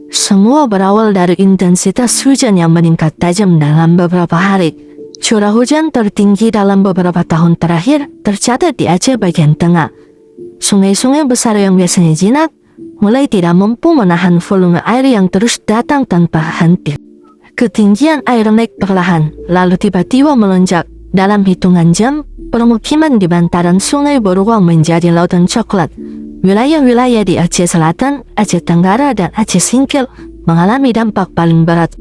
Semua berawal dari intensitas hujan yang meningkat tajam dalam beberapa hari. Curah hujan tertinggi dalam beberapa tahun terakhir tercatat di Aceh bagian tengah. Sungai-sungai besar yang biasanya jinak mulai tidak mampu menahan volume air yang terus datang tanpa henti. Ketinggian air naik perlahan, lalu tiba-tiba melonjak. Dalam hitungan jam, permukiman di bantaran sungai berubah menjadi lautan coklat. Wilayah-wilayah di Aceh Selatan, Aceh Tenggara, dan Aceh Singkil mengalami dampak paling berat.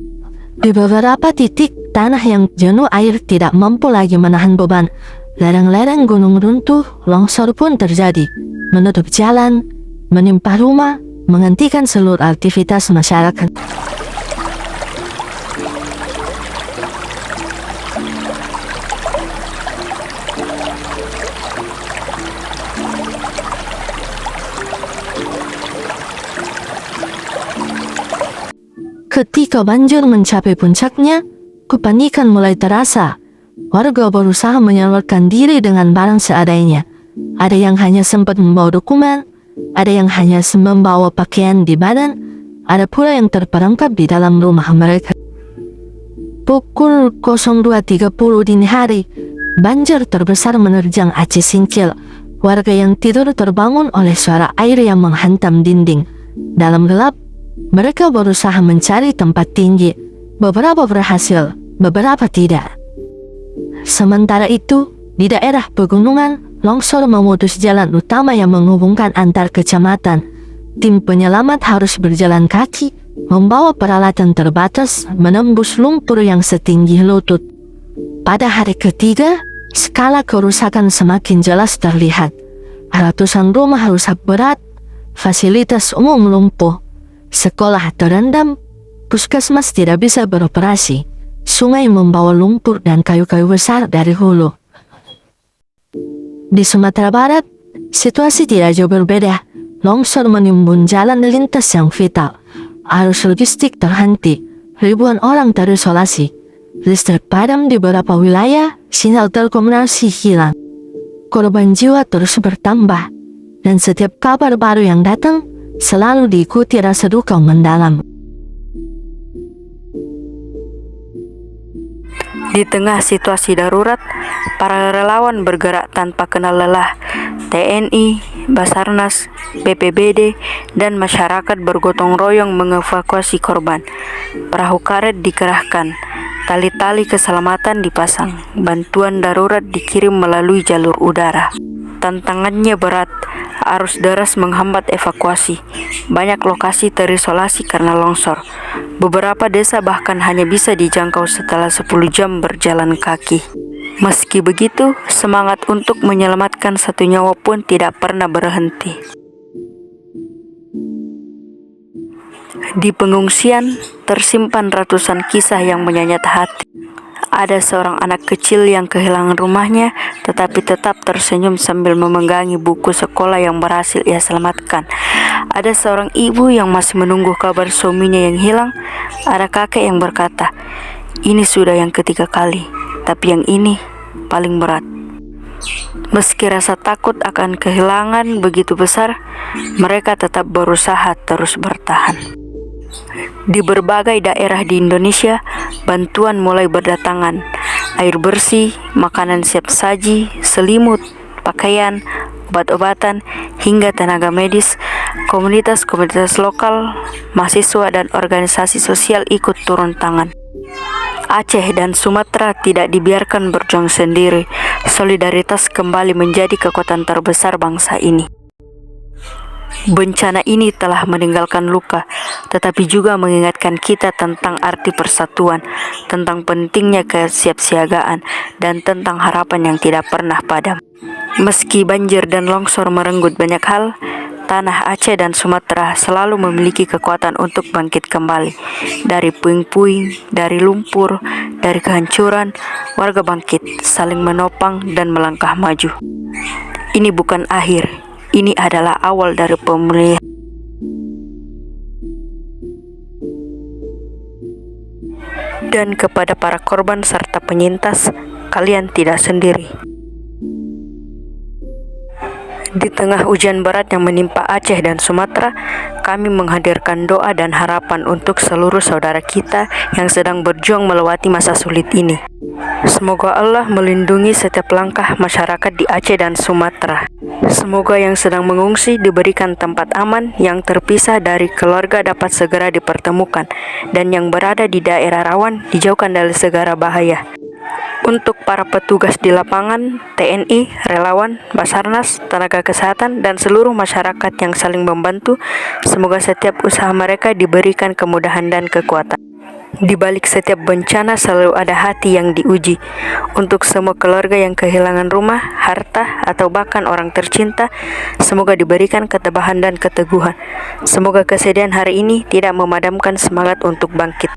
Di beberapa titik, tanah yang jenuh air tidak mampu lagi menahan beban. Lereng-lereng gunung runtuh, longsor pun terjadi, menutup jalan, menimpa rumah, menghentikan seluruh aktivitas masyarakat. Ketika banjir mencapai puncaknya, kepanikan mulai terasa. Warga berusaha menyelamatkan diri dengan barang seadanya. Ada yang hanya sempat membawa dokumen, ada yang hanya membawa pakaian di badan, ada pula yang terperangkap di dalam rumah mereka. Pukul 02.30 dini hari, banjir terbesar menerjang Aceh Singkil. Warga yang tidur terbangun oleh suara air yang menghantam dinding. Dalam gelap, mereka berusaha mencari tempat tinggi. Beberapa berhasil, beberapa tidak. Sementara itu, di daerah pegunungan, longsor memutus jalan utama yang menghubungkan antar kecamatan. Tim penyelamat harus berjalan kaki, membawa peralatan terbatas, menembus lumpur yang setinggi lutut. Pada hari ketiga, skala kerusakan semakin jelas terlihat. Ratusan rumah rusak berat, fasilitas umum lumpuh. Sekolah terendam, puskesmas tidak bisa beroperasi, sungai membawa lumpur dan kayu-kayu besar dari hulu. Di Sumatera Barat, situasi tidak jauh berbeda. Longsor menimbun jalan lintas yang vital. Arus logistik terhenti, ribuan orang terisolasi. Listrik padam di beberapa wilayah, sinyal telekomunikasi hilang. Korban jiwa terus bertambah, dan setiap kabar baru yang datang selalu diikuti rasa duka mendalam. Di tengah situasi darurat, para relawan bergerak tanpa kenal lelah. TNI, Basarnas, BPBD, dan masyarakat bergotong royong mengevakuasi korban. Perahu karet dikerahkan, tali-tali keselamatan dipasang, bantuan darurat dikirim melalui jalur udara. Tantangannya berat, arus deras menghambat evakuasi. Banyak lokasi terisolasi karena longsor. Beberapa desa bahkan hanya bisa dijangkau setelah 10 jam berjalan kaki. Meski begitu, semangat untuk menyelamatkan satu nyawa pun tidak pernah berhenti. Di pengungsian, tersimpan ratusan kisah yang menyayat hati. Ada seorang anak kecil yang kehilangan rumahnya, tetapi tetap tersenyum sambil memegangi buku sekolah yang berhasil ia selamatkan. Ada seorang ibu yang masih menunggu kabar suaminya yang hilang. Ada kakek yang berkata, "Ini sudah yang ketiga kali, tapi yang ini paling berat." Meski rasa takut akan kehilangan begitu besar, mereka tetap berusaha terus bertahan. Di berbagai daerah di Indonesia, bantuan mulai berdatangan. Air bersih, makanan siap saji, selimut, pakaian, obat-obatan, hingga tenaga medis. Komunitas-komunitas lokal, mahasiswa, dan organisasi sosial ikut turun tangan. Aceh dan Sumatera tidak dibiarkan berjuang sendiri. Solidaritas kembali menjadi kekuatan terbesar bangsa ini. Bencana ini telah meninggalkan luka, tetapi juga mengingatkan kita tentang arti persatuan, tentang pentingnya kesiapsiagaan, dan tentang harapan yang tidak pernah padam. Meski banjir dan longsor merenggut banyak hal, tanah Aceh dan Sumatera selalu memiliki kekuatan untuk bangkit kembali. Dari puing-puing, dari lumpur, dari kehancuran, warga bangkit, saling menopang dan melangkah maju. Ini bukan akhir, ini adalah awal dari pemulihan. Dan kepada para korban serta penyintas, kalian tidak sendiri. Di tengah ujian berat yang menimpa Aceh dan Sumatera, kami menghadirkan doa dan harapan untuk seluruh saudara kita yang sedang berjuang melewati masa sulit ini. Semoga Allah melindungi setiap langkah masyarakat di Aceh dan Sumatera. Semoga yang sedang mengungsi diberikan tempat aman, yang terpisah dari keluarga dapat segera dipertemukan, dan yang berada di daerah rawan dijauhkan dari segala bahaya. Untuk para petugas di lapangan, TNI, relawan, Basarnas, tenaga kesehatan, dan seluruh masyarakat yang saling membantu, semoga setiap usaha mereka diberikan kemudahan dan kekuatan. Di balik setiap bencana selalu ada hati yang diuji. Untuk semua keluarga yang kehilangan rumah, harta, atau bahkan orang tercinta, semoga diberikan ketabahan dan keteguhan. Semoga kesedihan hari ini tidak memadamkan semangat untuk bangkit.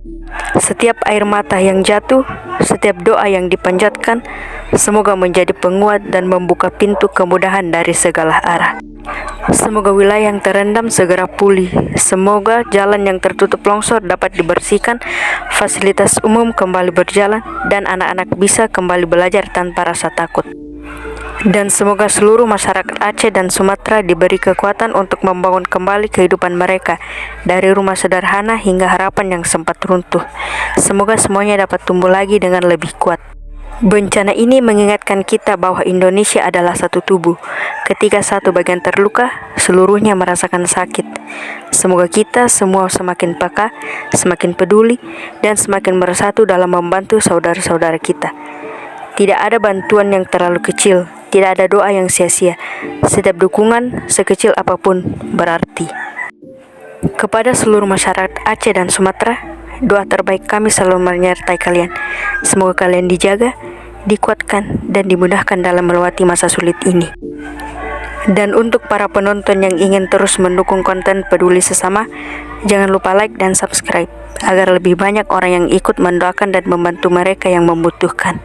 Setiap air mata yang jatuh, setiap doa yang dipanjatkan, semoga menjadi penguat dan membuka pintu kemudahan dari segala arah. Semoga wilayah yang terendam segera pulih. Semoga jalan yang tertutup longsor dapat dibersihkan, fasilitas umum kembali berjalan, dan anak-anak bisa kembali belajar tanpa rasa takut. Dan semoga seluruh masyarakat Aceh dan Sumatera diberi kekuatan untuk membangun kembali kehidupan mereka, dari rumah sederhana hingga harapan yang sempat runtuh. Semoga semuanya dapat tumbuh lagi dengan lebih kuat. Bencana ini mengingatkan kita bahwa Indonesia adalah satu tubuh. Ketika satu bagian terluka, seluruhnya merasakan sakit. Semoga kita semua semakin peka, semakin peduli, dan semakin bersatu dalam membantu saudara-saudara kita. Tidak ada bantuan yang terlalu kecil, tidak ada doa yang sia-sia. Setiap dukungan, sekecil apapun, berarti. Kepada seluruh masyarakat Aceh dan Sumatera, doa terbaik kami selalu menyertai kalian. Semoga kalian dijaga, dikuatkan, dan dimudahkan dalam melewati masa sulit ini. Dan untuk para penonton yang ingin terus mendukung konten peduli sesama, jangan lupa like dan subscribe, agar lebih banyak orang yang ikut mendoakan dan membantu mereka yang membutuhkan.